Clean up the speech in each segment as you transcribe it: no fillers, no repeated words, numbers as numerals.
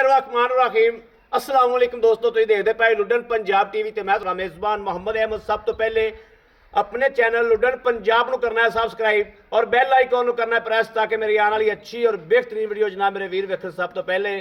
बिस्मिल्लाहिर्रहमानिर्रहीम अस्सलाम वालेकुम दोस्तों, तुसीं देखदे पए लुडन पंजाब टीवी ते मैं तुहाडा मेज़बान मोहम्मद अहमद। सब तो पहले अपने चैनल लुडन पंजाब नूं करना है सबसक्राइब और बैल आइकॉन नूं करना है प्रेस ताकि मेरी आने वाली अच्छी और बेहतरीन वीडियो जनाब मेरे वीर वेखण। सब तो पहले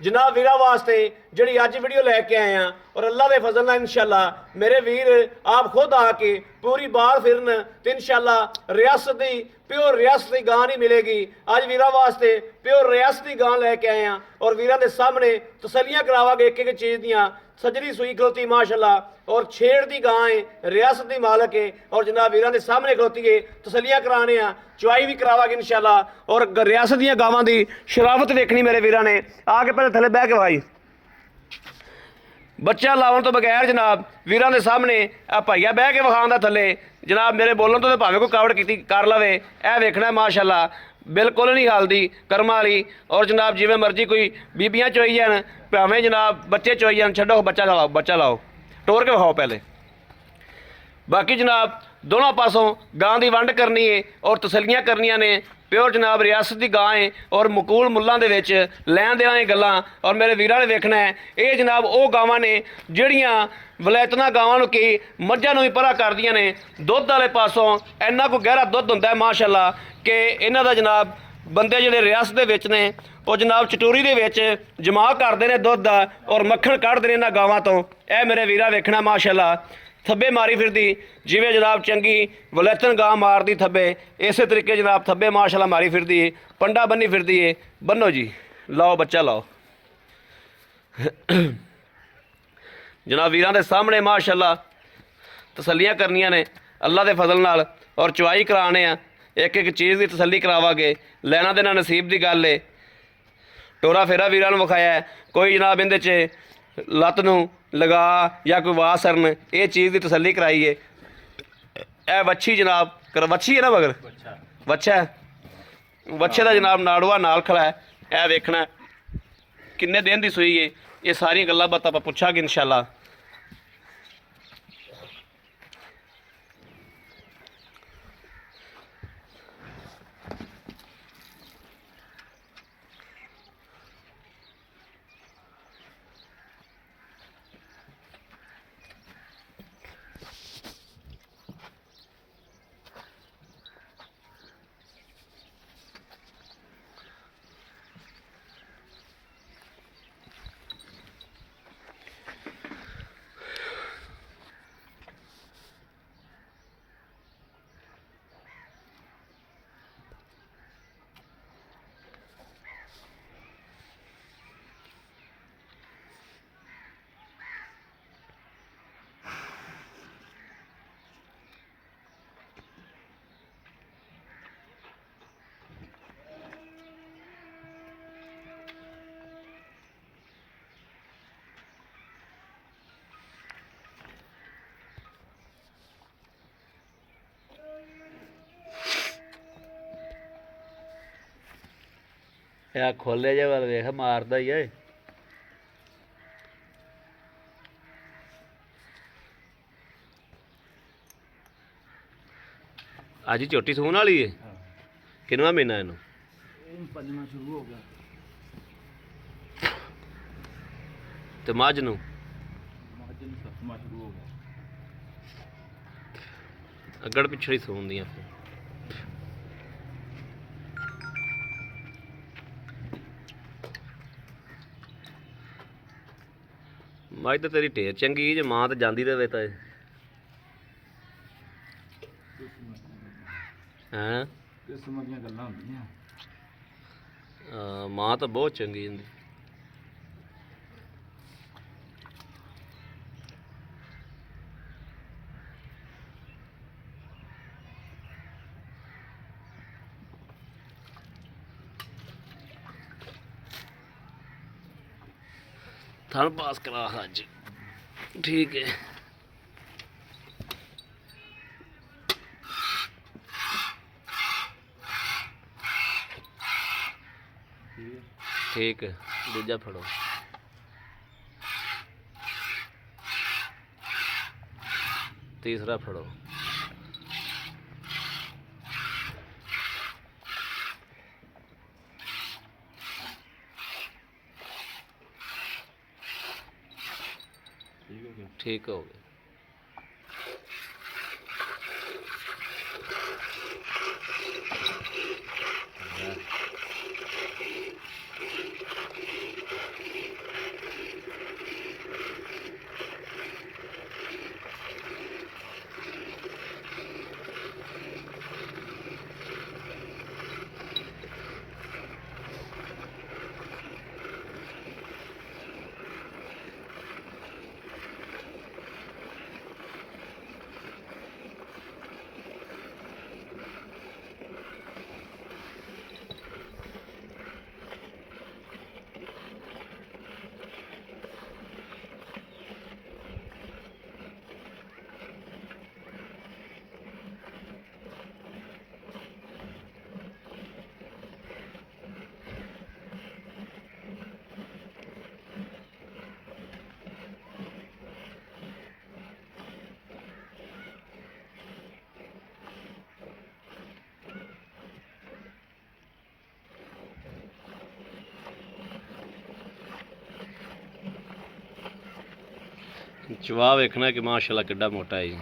जनाब वीरा वास्ते जी अज वीडियो लैके आए हैं और अल्लाह के फजल नाल इंशाअल्लाह मेरे वीर आप खुद आके पूरी बार फिरन तो इंशाअल्लाह रियासत की प्योर रियासती गां नहीं मिलेगी। अज वीरा वास्ते प्योर रियासती गां लैके आए हैं और वीरां दे सामने तसलियां करावांगे एक एक चीज़ दियां। सजरी सुई खलोती माशाअल्लाह और छेड़ दी गां है, रियासत दी मालक है और जनाब वीरां दे सामने खलोती है। तसलियां कराने आ, चुआई भी करावांगे इंशाअल्लाह और रियासत दी गावां दी शरावत देखनी मेरे वीरां ने। आके पहले थले बह के भाई बच्चा लावन तो बगैर जनाब वीरां दे सामने आ भाईया बह के विखाण दा थले जनाब मेरे बोलन तो भावें कोई कावड़ की कर लवे। ए वेखना माशाअल्लाह बिल्कुल नहीं हालदी कर्मा वाली और जनाब जिवें मर्जी कोई बीबियां चोई जान भावें जनाब बच्चे चोई जान, छड्डो बच्चा लाओ टोर के विखाओ पहले। बाकी जनाब दोनों पासों गां की वंड करनी है और तसलियां करनियां ने। प्योर जनाब रियासत की गां है और मकूल मुल्लां दे विच लैण देण दी गल्लां और मेरे वीरां ने वेखना है। ये जनाब वो गावां ने जिहड़ियां वलैतना गावां नूं कि मੱਝਾਂ नूं भी परा करदियां ने। दुੱਧ वाले पासों इन्ना को गहरा दुੱਧ हुंदा है माशाअल्लाह कि इन्हां दा जनाब बंदे जिहड़े रियासत दे विच ने वो जनाब चटोरी दे विच जमा करदे ने दुੱਧ दा और मक्खण कढ़दे ने इन्हां गावां तो। यह मेरे वीरा वेखना माशाअल्लाह थब्बे मारी फिरदी जिवें जनाब चंगी वलैतन गां मारदी थब्बे, इस तरीके जनाब थब्बे माशाअल्लाह मारी फिरदी है, पंडा बन्नी फिरदी है। बन्नो जी लाओ बच्चा लाओ जनाब वीरां दे सामने माशाअल्लाह तसलियां करनियां ने अल्लाह के फजल नाल और चुआई कराने आ। एक एक चीज़ की तसली करावांगे, लैना देना नसीब की गल है। टोरा फेरा वीरां नूं विखाया है, कोई जनाब इहदे च लत्त नूं लगा या कोई वाह सरन ये चीज़ की तसली कराई है। ए वच्छी जनाब वच्छी है ना मगर वच्छा है, वच्छे का जनाब नाड़ुआ नाल खड़ा है। यह वेखना किन्ने दिन की सूई है, ये सारी गल्लां बातां आपां पुछांगे इंशाअल्लाह। या खोले जे वाल वेख मारदा ही है। अज ही झोटी सून वाली है, किनवा महीना इनू पंजवां शुरू हो गया ते मझ नूं सत्तवां शुरू हो गया। अगड़ पिछड़ी सून दियां मझ तो तेरी ढेर चंगी जे मां तो जाती रहे तो हैं किस्म दी गल्लां हुंदियां। मां तो बहुत चंगी हुंदी। थन पास करा अज ठीक है। ठीक है दूजा फड़ो तीसरा फड़ो ਠੀਕ ਹੋ ਗਿਆ। ਠੀਕ ਹੋ ਗਿਆ। ਚਵਾ ਵੇਖਣਾ ਕਿ ਮਾਸ਼ਾਅੱਲਾ ਕਿੱਡਾ ਮੋਟਾ ਹੈ ਜੀ।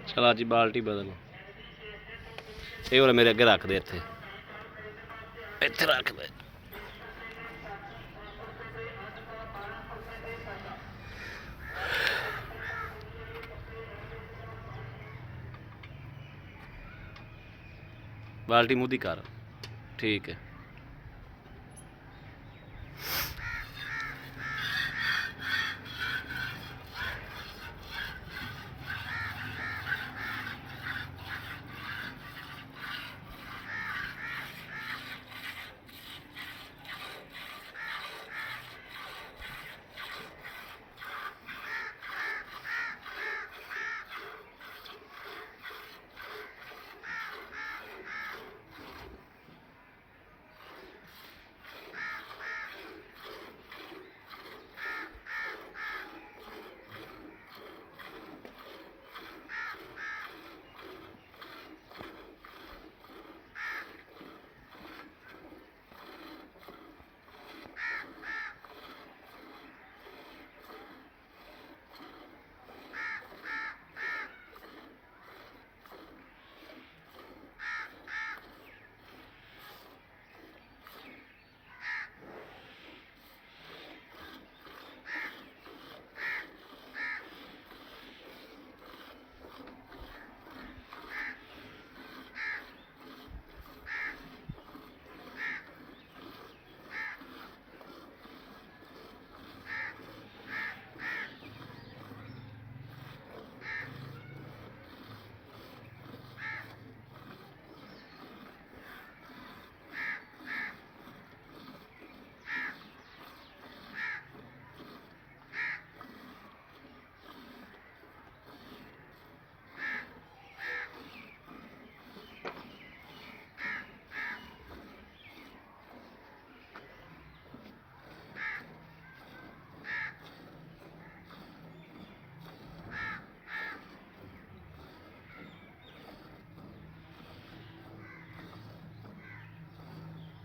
ਚਲ ਅੱਜ ਬਾਲਟੀ ਬਦਲ। ਇਹ ਹੋਰ ਮੇਰੇ ਅੱਗੇ ਰੱਖ ਦੇ, ਇੱਥੇ ਇੱਥੇ ਰੱਖ ਦੇ। ਬਾਲਟੀ ਮੂੰਹ ਦੀ ਕਰ। ਠੀਕ ਹੈ।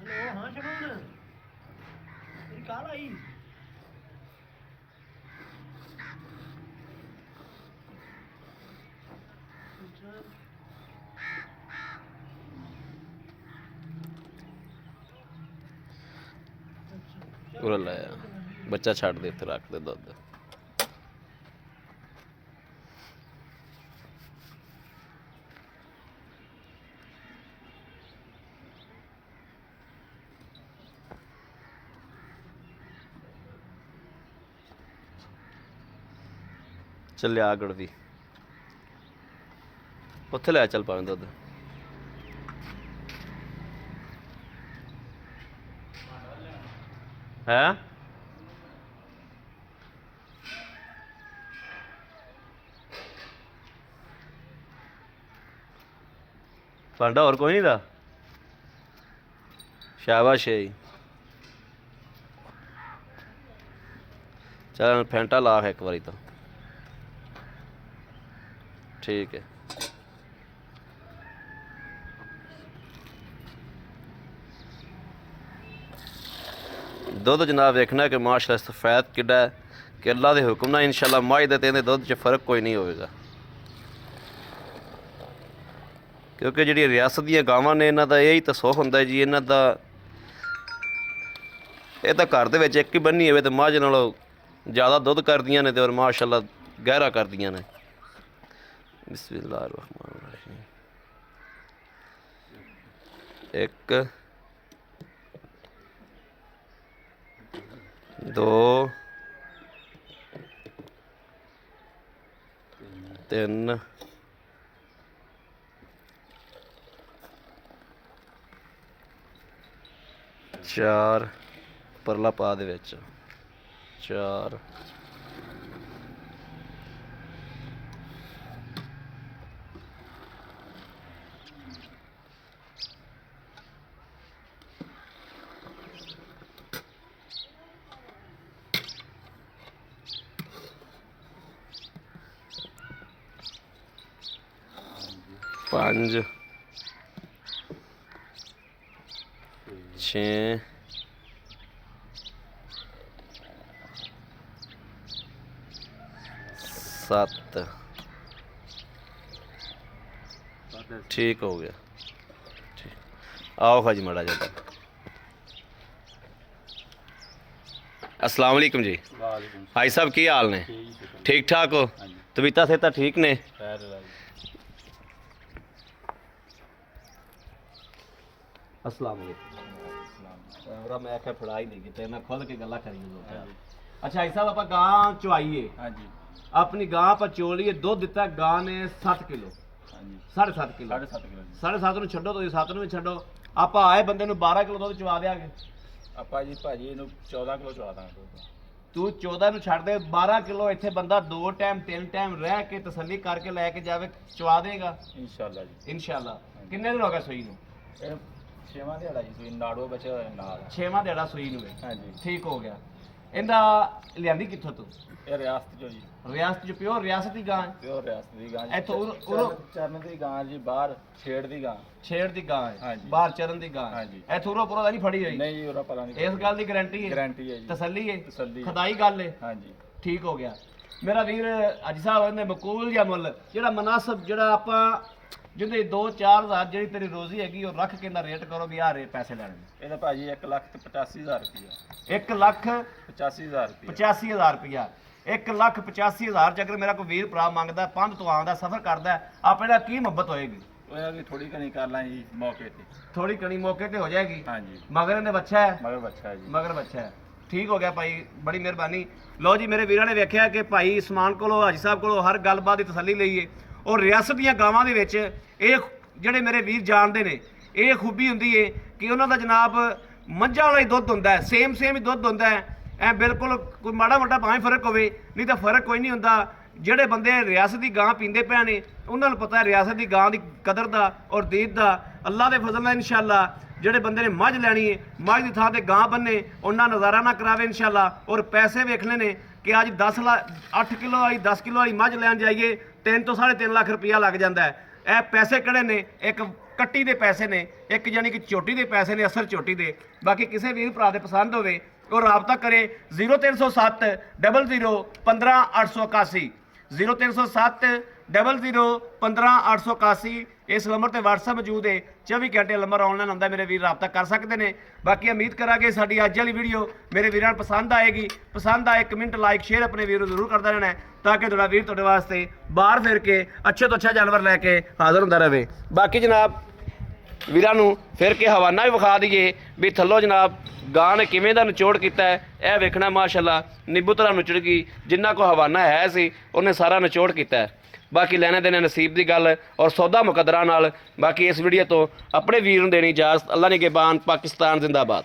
हेलो हाँ शमून तेरी कॉल आई। ਉਹ ਲੈ ਬੱਚਾ ਛੱਡ ਦੇ, ਇੱਥੇ ਰੱਖ ਦੇ ਦੁੱਧ। ਚੱਲਿਆ ਗੜ ਵੀ ਉੱਥੇ ਲੈ ਚੱਲ ਪਾਵੇਂ ਦੁੱਧ ਹੈ ਭਾਂਡਾ ਹੋਰ ਕੋਈ ਨਹੀਂ ਦਾ ਸ਼ਾਬਾਸ਼ ਹੈ ਜੀ। ਚੱਲ ਫੈਂਟਾ ਲਾ ਇੱਕ ਵਾਰੀ ਤਾਂ ਠੀਕ ਹੈ। ਦੁੱਧ ਜਨਾਬ ਵੇਖਣਾ ਕਿ ਮਾਸ਼ਾਅੱਲਾ ਸਫੈਦ ਕਿੱਡਾ ਹੈ ਕਿ ਅੱਲਾ ਦੇ ਹੁਕਮ ਨਾਲ ਇਨਸ਼ਾਅੱਲਾ ਮਾਝ ਦੇ ਤੇ ਇਹਦੇ ਦੁੱਧ 'ਚ ਫਰਕ ਕੋਈ ਨਹੀਂ ਹੋਵੇਗਾ ਕਿਉਂਕਿ ਜਿਹੜੀ ਰਿਆਸਤ ਦੀਆਂ ਗਾਵਾਂ ਨੇ ਇਹਨਾਂ ਦਾ ਇਹ ਹੀ ਤਾਂ ਸੁੱਖ ਹੁੰਦਾ ਜੀ ਇਹਨਾਂ ਦਾ ਇਹ ਤਾਂ ਘਰ ਦੇ ਵਿੱਚ ਇੱਕ ਹੀ ਬੰਨੀ ਹੋਵੇ ਤੇ ਮਾਝ ਨਾਲੋਂ ਜ਼ਿਆਦਾ ਦੁੱਧ ਕਰਦੀਆਂ ਨੇ ਤੇ ਔਰ ਮਾਸ਼ਾਅੱਲਾ ਗਹਿਰਾ ਕਰਦੀਆਂ ਨੇ। ਬਿਸਮਿਲ੍ਲਾਹਿਰ ਰਹਿਮਾਨਿਰ ਰਹੀਮ। ਇੱਕ ਦੋ ਤਿੰਨ ਚਾਰ ਪਰਲਾ ਪਾ ਦੇ ਵਿੱਚ ਚਾਰ ਪੰਜ ਛੇ ਸੱਤ ਠੀਕ ਹੋ ਗਿਆ ਠੀਕ। आओ खाजी माड़ा जाता। अस्सलाम वालेकुम जी भाई साहब की हाल ने ठीक ठाक हो तबीयत सेहत ठीक ने अस्सलाम वालेकुम मैं आख्या फड़ा ही नहीं ते मैं खुल के गल्ला करी अच्छा भाई साहब आप गां चुआईए अपनी गां पर चोलीए दूध दिता गां ने 7 किलो 7.5 किलो 7.5 ਨੂੰ ਛੱਡੋ ਤੁਸੀਂ 7 ਨੂੰ ਵੀ ਛੱਡੋ ਆਪਾਂ ਆਏ ਬੰਦੇ ਨੂੰ 12 ਕਿਲੋ ਦੁੱਧ ਚਵਾ ਦਿਆਂਗੇ ਆਪਾਂ ਜੀ ਭਾਜੀ ਇਹਨੂੰ 14 ਕਿਲੋ ਚਵਾ ਦਾਂਗੇ ਤੂੰ 14 ਨੂੰ ਛੱਡ ਦੇ 12 ਕਿਲੋ ਇੱਥੇ ਬੰਦਾ 2 ਟਾਈਮ 3 ਟਾਈਮ ਰਹਿ ਕੇ ਤਸੱਲੀ ਕਰਕੇ ਲੈ ਕੇ ਜਾਵੇ ਚਵਾ ਦੇਗਾ ਇਨਸ਼ਾਅੱਲਾ ਜੀ ਇਨਸ਼ਾਅੱਲਾ ਕਿੰਨੇ ਦਿਨ ਹੋ ਗਏ ਸੂਈ ਨੂੰ ਇਹ 6ਵਾਂ ਦਿਹਾੜਾ ਜੀ ਸੂਈ ਨਾੜੋ ਬੱਚਾ ਨਾਲ 6ਵਾਂ ਦਿਹਾੜਾ ਸੂਈ ਨੂੰ ਹੈ ਹਾਂਜੀ ਠੀਕ ਹੋ ਗਿਆ ਇਹਦਾ ਲਿਆਂਦੀ ਕਿੱਥੋਂ ਤੂੰ ਇਹ ਰਿਆਸਤ ਚੋਂ ਜੀ ਰਿਆਸਤ ਚ ਪਿਓਰ ਰਿਆਸਤ ਦੀ ਗਾਂ ਹੈ ਪਿਓਰ ਰਿਆਸਤ ਦੀ ਗਾਂ ਇੱਥੋਂ ਉਰੋਂ ਚਰਨ ਦੀ ਗਾਂ ਜੀ ਬਾਹਰ ਛੇੜ ਦੀ ਗਾਂ ਛੇੜ ਦੀ ਗਾਂ ਹੈ ਹਾਂਜੀ। ਬਾਹਰ ਚਰਨ ਦੀ ਗਾਂ ਹੈ ਹਾਂਜੀ। ਇੱਥੋਂ ਉਰੋਂ ਪੁਰੋਂ ਦਾ ਨਹੀਂ ਫੜੀ ਹੋਈ ਨਹੀਂ ਜੀ ਉਹਦਾ ਪਤਾ ਨਹੀਂ ਇਸ ਗੱਲ ਦੀ ਗਾਰੰਟੀ ਹੈ ਗਾਰੰਟੀ ਹੈ ਜੀ ਤਸੱਲੀ ਹੈ ਤਸੱਲੀ ਹੈ। ਖੁਦਾਈ ਗੱਲ ਹੈ ਹਾਂਜੀ ਠੀਕ ਹੋ ਗਿਆ ਮੇਰਾ ਵੀਰ ਅੱਜ ਸਾਹਿਬ ਇਹਨੇ ਮਕੂਲ ਜਾਂ ਮੁੱਲ ਜਿਹੜਾ ਮਨਾਸਬ ਜਿਹੜਾ ਆਪਾਂ ਜਿਹਦੇ 2-4 ਹਜ਼ਾਰ ਜਿਹੜੀ ਤੇਰੀ ਰੋਜ਼ੀ ਹੈਗੀ ਉਹ ਰੱਖ ਕੇ ਨਾ ਰੇਟ ਕਰੋ ਵੀ ਆਹ ਰੇ ਪੈਸੇ ਲੈਣੇ ਇਹਦਾ ਭਾਜੀ 1,85,000 ਰੁਪਇਆ 1 ਲੱਖ 85,000 ਰੁਪਇਆ 85,000 ਰੁਪਇਆ 1,85,000 ਚ ਅਗਰ ਮੇਰਾ ਕੋਈ ਵੀਰ ਭਰਾ ਮੰਗਦਾ ਪੰਧ ਤੋਂ ਆਉਂਦਾ ਸਫ਼ਰ ਕਰਦਾ ਆਪਣੇ ਦਾ ਕੀ ਮੁਹੱਬਤ ਹੋਏਗੀ ਉਹ ਇਹ ਵੀ ਥੋੜੀ ਘਣੀ ਕਰ ਲਾਂ ਜੀ ਮੌਕੇ ਤੇ ਥੋੜੀ ਕਣੀ ਮੌਕੇ ਤੇ ਹੋ ਜਾਏਗੀ ਹਾਂਜੀ ਮਗਰ ਇਹਨੇ ਬੱਚਾ ਹੈ ਮਗਰ ਬੱਚਾ ਜੀ ਮਗਰ ਬੱਚਾ ਹੈ ਠੀਕ ਹੋ ਗਿਆ ਭਾਈ ਬੜੀ ਮਿਹਰਬਾਨੀ ਲਓ ਜੀ ਮੇਰੇ ਵੀਰਾਂ ਨੇ ਵੇਖਿਆ ਕਿ ਭਾਈ ਉਸਮਾਨ ਕੋਲੋਂ ਹਾਜੀ ਸਾਹਿਬ ਕੋਲੋਂ ਹਰ ਗੱਲਬਾਤ ਦੀ ਤਸੱਲੀ ਲਈਏ ਔਰ ਰਿਆਸਤ ਦੀਆਂ ਗਾਵਾਂ ਦੇ ਵਿੱਚ ਇਹ ਜਿਹੜੇ ਮੇਰੇ ਵੀਰ ਜਾਣਦੇ ਨੇ ਇਹ ਖੂਬੀ ਹੁੰਦੀ ਏ ਕਿ ਉਹਨਾਂ ਦਾ ਜਨਾਬ ਮੱਝਾਂ ਵਾਲਾ ਹੀ ਦੁੱਧ ਹੁੰਦਾ ਹੈ ਸੇਮ ਹੀ ਦੁੱਧ ਹੁੰਦਾ ਹੈ ਐ ਬਿਲਕੁਲ ਕੋਈ ਮਾੜਾ ਮੋਟਾ ਭਾਵੇਂ ਫਰਕ ਹੋਵੇ ਨਹੀਂ ਤਾਂ ਫਰਕ ਕੋਈ ਨਹੀਂ ਹੁੰਦਾ ਜਿਹੜੇ ਬੰਦੇ ਰਿਆਸਤ ਦੀ ਗਾਂ ਪੀਂਦੇ ਪਏ ਨੇ ਉਹਨਾਂ ਨੂੰ ਪਤਾ ਹੈ ਰਿਆਸਤ ਦੀ ਗਾਂ ਦੀ ਕਦਰ ਦਾ ਔਰ ਦੀਦ ਦਾ ਅੱਲਾ ਦੇ ਫਜ਼ਲ ਨਾਲ ਇਨਸ਼ਾਅੱਲਾ ਜਿਹੜੇ ਬੰਦੇ ਨੇ ਮੱਝ ਲੈਣੀ ਹੈ ਮੱਝ ਦੀ ਥਾਂ ਤੇ ਗਾਂ ਬੰਨੇ ਉਹਨਾਂ ਨਜ਼ਾਰਾ ਨਾ ਕਰਾਵੇ ਇਨਸ਼ਾਅੱਲਾ ਔਰ ਪੈਸੇ ਵੇਖਣੇ ਨੇ ਕਿ ਅੱਜ 8 ਕਿਲੋ ਵਾਲੀ 10 ਕਿਲੋ ਵਾਲੀ ਮੱਝ ਲੈਣ ਜਾਈਏ 3 ਤੋਂ 3.5 ਲੱਖ ਰੁਪਇਆ ਲੱਗ ਜਾਂਦਾ ਹੈ ਇਹ ਪੈਸੇ ਕਿਹੜੇ ਨੇ ਇੱਕ ਕੱਟੀ ਦੇ ਪੈਸੇ ਨੇ ਇੱਕ ਯਾਨੀ ਕਿ ਝੋਟੀ ਦੇ ਪੈਸੇ ਨੇ ਅਸਲ ਝੋਟੀ ਦੇ ਬਾਕੀ ਕਿਸੇ ਵੀਰ ਭਰਾ ਦੇ ਪਸੰਦ ਹੋਵੇ ਉਹ ਰਾਬਤਾ ਕਰੇ 0307 00 15 881 0307 00 15 881 ਇਸ ਨੰਬਰ ਤੇ WhatsApp ਮੌਜੂਦ ਹੈ 24 ਘੰਟੇ ਨੰਬਰ ਆਨਲਾਈਨ ਹੁੰਦਾ ਮੇਰੇ ਵੀਰ ਰਾਬਤਾ ਕਰ ਸਕਦੇ ਨੇ ਬਾਕੀ ਉਮੀਦ ਕਰਾਂਗੇ ਸਾਡੀ ਅੱਜ ਵਾਲੀ ਵੀਡੀਓ ਮੇਰੇ ਵੀਰਾਂ ਨੂੰ ਪਸੰਦ ਆਏਗੀ ਪਸੰਦ ਆਏ ਕਮੈਂਟ ਲਾਈਕ ਸ਼ੇਅਰ ਆਪਣੇ ਵੀਰ ਨੂੰ ਜ਼ਰੂਰ ਕਰਦਾ ਰਹਿਣਾ ਤਾਂ ਕਿ ਤੁਹਾਡਾ ਵੀਰ ਤੁਹਾਡੇ ਵਾਸਤੇ ਬਾਹਰ ਫਿਰ ਕੇ ਅੱਛੇ ਤੋਂ ਅੱਛਾ ਜਾਨਵਰ ਲੈ ਕੇ ਹਾਜ਼ਰ ਹੁੰਦਾ ਰਹੇ ਬਾਕੀ ਜਨਾਬ ਵੀਰਾਂ ਨੂੰ ਫਿਰ ਕੇ ਹਵਾਨਾ ਵੀ ਵਿਖਾ ਦਈਏ ਵੀ ਥੱਲੋਂ ਜਨਾਬ ਗਾਂ ਨੇ ਕਿਵੇਂ ਦਾ ਨਿਚੋੜ ਕੀਤਾ ਹੈ। ਇਹ ਵੇਖਣਾ ਮਾਸ਼ਾਅੱਲਾ ਨਿੱਬੂ ਤਰ੍ਹਾਂ ਨੁਚੜ ਗਈ, ਜਿੰਨਾ ਕੋ ਹਵਾਨਾ ਹੈ ਸੀ ਉਹਨੇ ਸਾਰਾ ਨਿਚੋੜ ਕੀਤਾ ਹੈ। ਬਾਕੀ ਲੈਣੇ ਦੇਣੇ ਨਸੀਬ ਦੀ ਗੱਲ ਔਰ ਸੌਦਾ ਮੁਕੱਦਰਾਂ ਨਾਲ। ਬਾਕੀ ਇਸ ਵੀਡੀਓ ਤੋਂ ਆਪਣੇ ਵੀਰ ਨੂੰ ਦੇਣੀ ਇਜਾਜ਼ਤ। ਅੱਲਾ ਨਿਗਹਿਬਾਨ। ਪਾਕਿਸਤਾਨ ਜ਼ਿੰਦਾਬਾਦ।